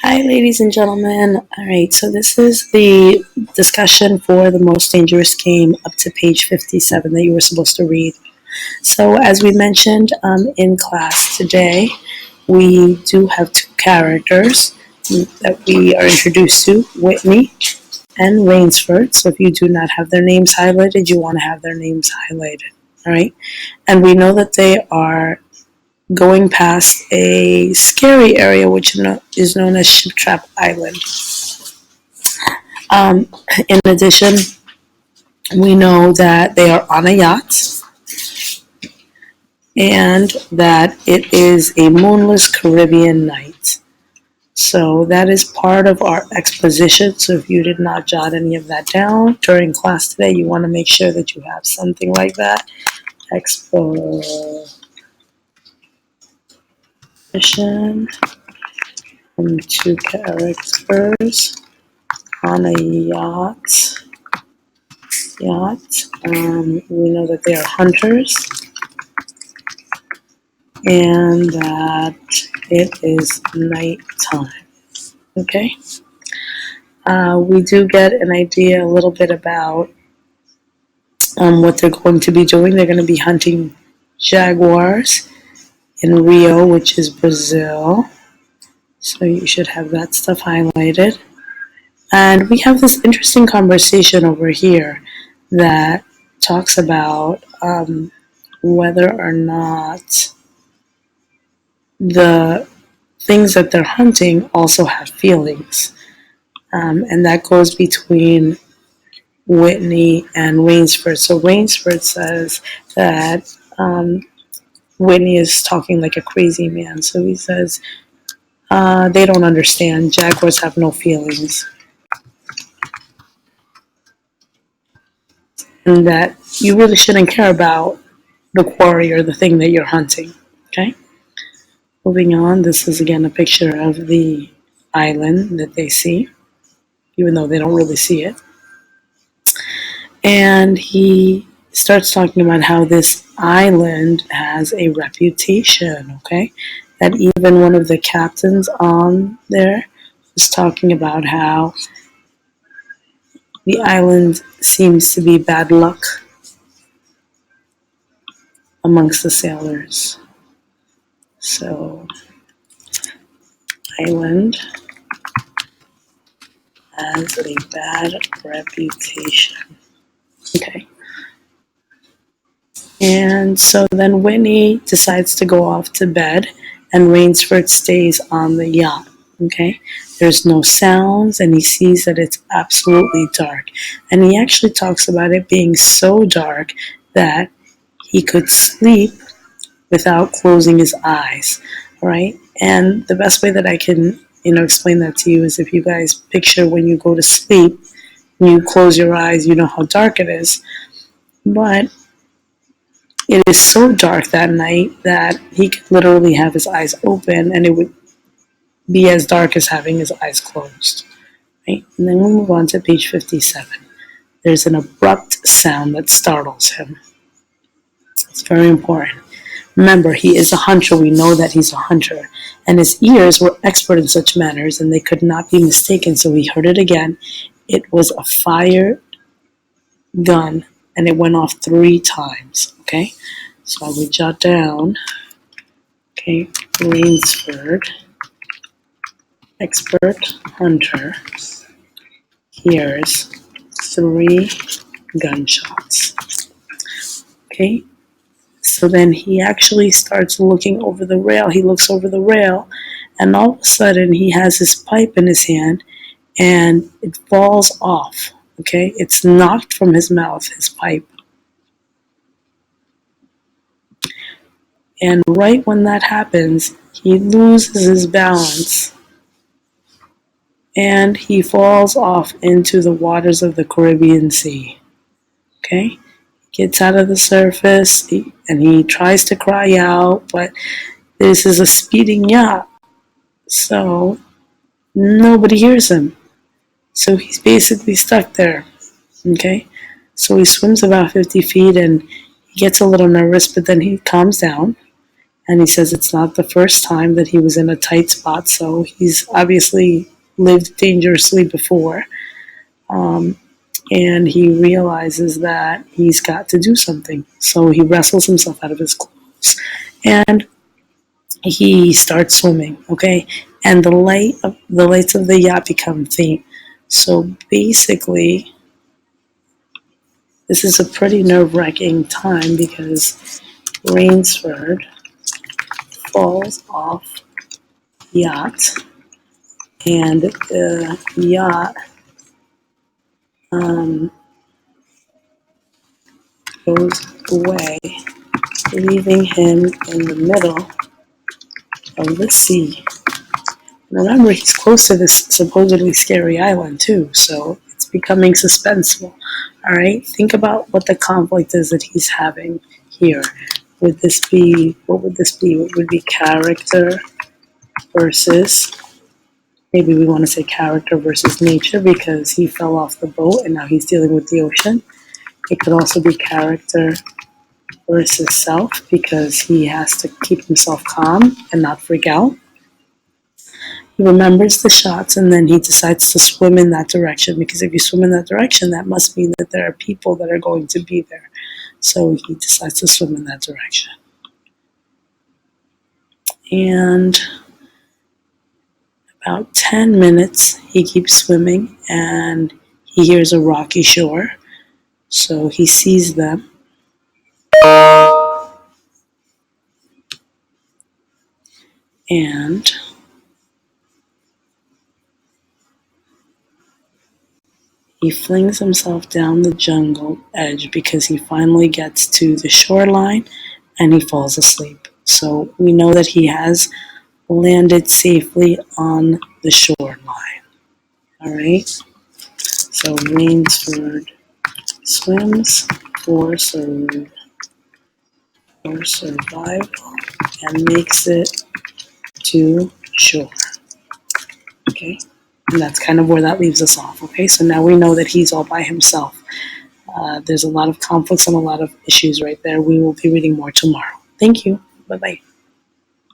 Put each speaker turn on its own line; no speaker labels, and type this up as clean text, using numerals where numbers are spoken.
Hi, ladies and gentlemen. All right, so this is the discussion for the most dangerous game up to page 57 that you were supposed to read. So, as we mentioned in class today, we do have two characters that we are introduced to, Whitney and Rainsford. So, if you do not have their names highlighted, you want to have their names highlighted. All right, and we know that they are going past a scary area which is known as Ship Trap Island. Um, in addition, we know that they are on a yacht and that it is a moonless Caribbean night. So that is part of our exposition. So if you did not jot any of that down during class today, you want to make sure that you have something like that. Exposition from two characters on a yacht. We know that they are hunters and that it is nighttime. Okay. We do get an idea a little bit about what they're going to be doing. They're going to be hunting jaguars in Rio, which is Brazil. So you should have that stuff highlighted. And we have this interesting conversation over here that talks about whether or not the things that they're hunting also have feelings. And that goes between Whitney and Rainsford. So Rainsford says that Whitney is talking like a crazy man. So he says, they don't understand. Jaguars have no feelings. And that you really shouldn't care about the quarry or the thing that you're hunting. Okay? Moving on, this is again a picture of the island that they see, even though they don't really see it. And he starts talking about how this island has a reputation, okay? That even one of the captains on there was talking about how the island seems to be bad luck amongst the sailors. So, island has a bad reputation. Okay. And so then Whitney decides to go off to bed, and Rainsford stays on the yacht. Okay, there's no sounds, and he sees that it's absolutely dark. And he actually talks about it being so dark that he could sleep without closing his eyes. All right, and the best way that I can explain that to you is if you guys picture when you go to sleep, when you close your eyes, you know how dark it is, but it is so dark that night that he could literally have his eyes open and it would be as dark as having his eyes closed. Right? And then we move on to page 57. There's an abrupt sound that startles him. It's very important. Remember, he is a hunter. We know that he's a hunter. And his ears were expert in such matters and they could not be mistaken. So he heard it again. It was a fired gun and it went off 3 times. Okay, so I would jot down, okay, Rainsford, expert hunter, hears 3 gunshots. Okay, so then he actually starts looking over the rail. He looks over the rail, and all of a sudden he has his pipe in his hand, and it falls off. Okay, it's knocked from his mouth, his pipe. And right when that happens, he loses his balance and he falls off into the waters of the Caribbean Sea. Okay? He gets out of the surface and he tries to cry out, but this is a speeding yacht, so nobody hears him. So he's basically stuck there. Okay? So he swims about 50 feet and he gets a little nervous, but then he calms down. And he says it's not the first time that he was in a tight spot, so he's obviously lived dangerously before. Um, and he realizes that he's got to do something. So he wrestles himself out of his clothes and he starts swimming, okay? And the lights of the yacht become faint. So basically, this is a pretty nerve-wracking time because Rainsford falls off yacht, and the yacht goes away, leaving him in the middle of the sea. Remember, he's close to this supposedly scary island too, so it's becoming suspenseful. All right, think about what the conflict is that he's having here. Would this be? What would this be? What would be character versus? Maybe we want to say character versus nature because he fell off the boat and now he's dealing with the ocean. It could also be character versus self because he has to keep himself calm and not freak out. He remembers the shots and then he decides to swim in that direction because if you swim in that direction, that must mean that there are people that are going to be there. So he decides to swim in that direction. And about 10 minutes, he keeps swimming and he hears a rocky shore. So he sees them. And he flings himself down the jungle edge because he finally gets to the shoreline and he falls asleep. So we know that he has landed safely on the shoreline. All right. So Rainsford swims for survival and makes it to shore. Okay. And that's kind of where that leaves us off. Okay. So now we know that he's all by himself. There's a lot of conflicts and a lot of issues right there. We will be reading more tomorrow. Thank you. Bye bye.